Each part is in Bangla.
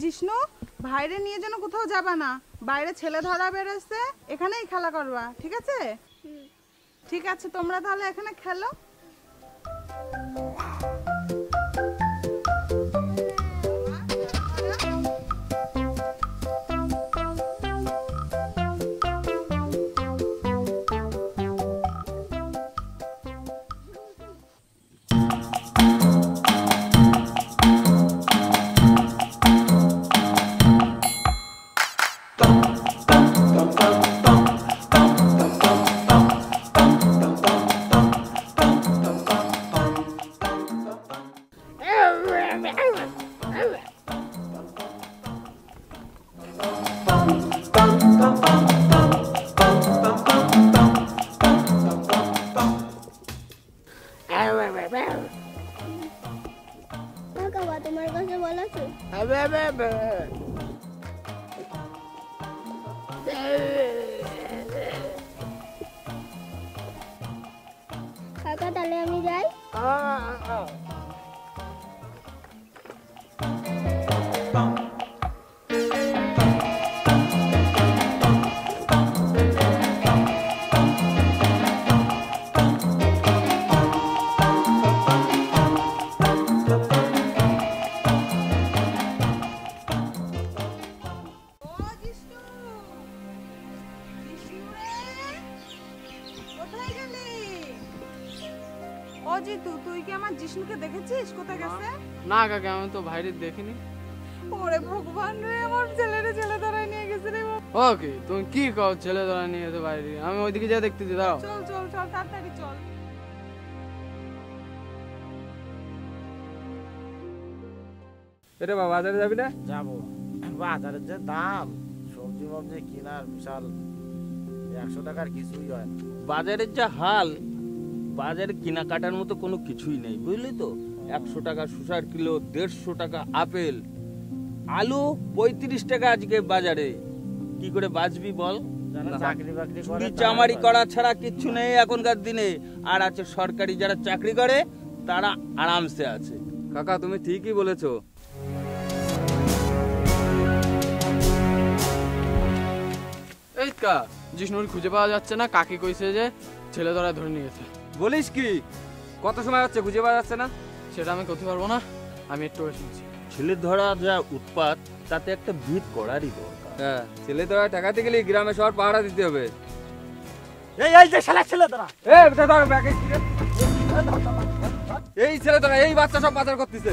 জিষ্ণু ভাইরে নিয়ে যেন কোথাও যাবা না, বাইরে ছেলে ধরা বেরোচ্ছে, এখানেই খেলা করবা, ঠিক আছে? ঠিক আছে, তোমরা তাহলে এখানে খেলো। তোমার কাছে বলেছে কাকা, তাহলে আমি যাই। তুই কি আমার জিষ্ণুকে দেখেছিস? কোথায় গেছে? না কাকা, আমি তো বাইরে দেখিনি। ওরে ভগবান রে, আমার ছেলেরে ছেলে ধরায় নিয়ে গেছে রে। ওকে, তুমি কি কও ছেলে ধরা নিয়ে যেতে বাইরে? আমি ওইদিকে যা দেখতেছি, দাঁড়াও। চল চল চল, তাড়াতাড়ি চল। এটা বাবা, বাজারে যাবি না? যাবো। বাজারের যে দাম, সবজি মবজি কেনার বিশাল, 100 টাকার কিছুই হয় না। বাজারের যা হাল, বাজারে কেনাকাটার মতো কোনো কিছুই নেই, বুঝলি তো? 100 টাকা শসার কিলো, 150 টাকা আপেল, আলু 35 টাকা আজকে বাজারে। কি করে বাঁচবি বল? চাকরি বাকরি করে, চামারি করা ছাড়া কিচ্ছু নেই এখনকার দিনে। আর আছে সরকারি যারা চাকরি করে, তারা আরামসে আছে। কাকা, তুমি ঠিকই বলেছো। এই কা জিষ্ণুর খুঁজে পাওয়া যাচ্ছে না, কাকি কইছে যে ছেলে ধরা ধরে নিয়ে গেছে। বলিস কি? কত সময় হচ্ছে খুঁজে পাওয়া যাচ্ছে না? সেটা আমি করতে পারবো না, আমি একটু শুনছি। ছেলে ধরা যা উৎপাত, তাতে একটা ভিত করারই দরকার। হ্যাঁ, ছেলে ধরা ঠেকাতে গেলে গ্রামে শহর পাহারা দিতে হবে। এই যে শালা ছেলে ধরা, এই ছেলে ধরা, এই বাচ্চা সব পাচার করতেছে।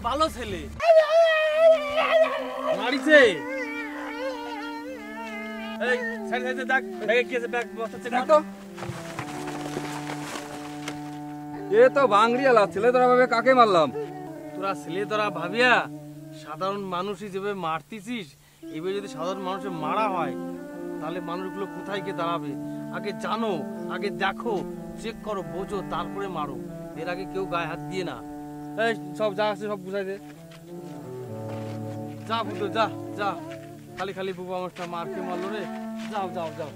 ভালো ছেলে মারিছে। এ তো ভাঙড়িয়ালা, ছেলে ধরা ভাবে কাকে মারলাম? তোরা ছেলে ধরা ভাবিয়া সাধারণ মানুষ হিসেবে মারতেছিস। এবার যদি সাধারণ মানুষের মারা হয়, তাহলে মানুষগুলো কোথায় গিয়ে দাঁড়াবে? আগে জানো, আগে দেখো, চেক করো, বোঝো, তারপরে মারো। এর আগে কেউ গায়ে হাত দিয়ে না। এই সব যা আছে সব বুঝাই দে। যা বুঝো, যা যা, খালি খালি বুবা আমার মারকে মারলো রে। যাও যাও যাও।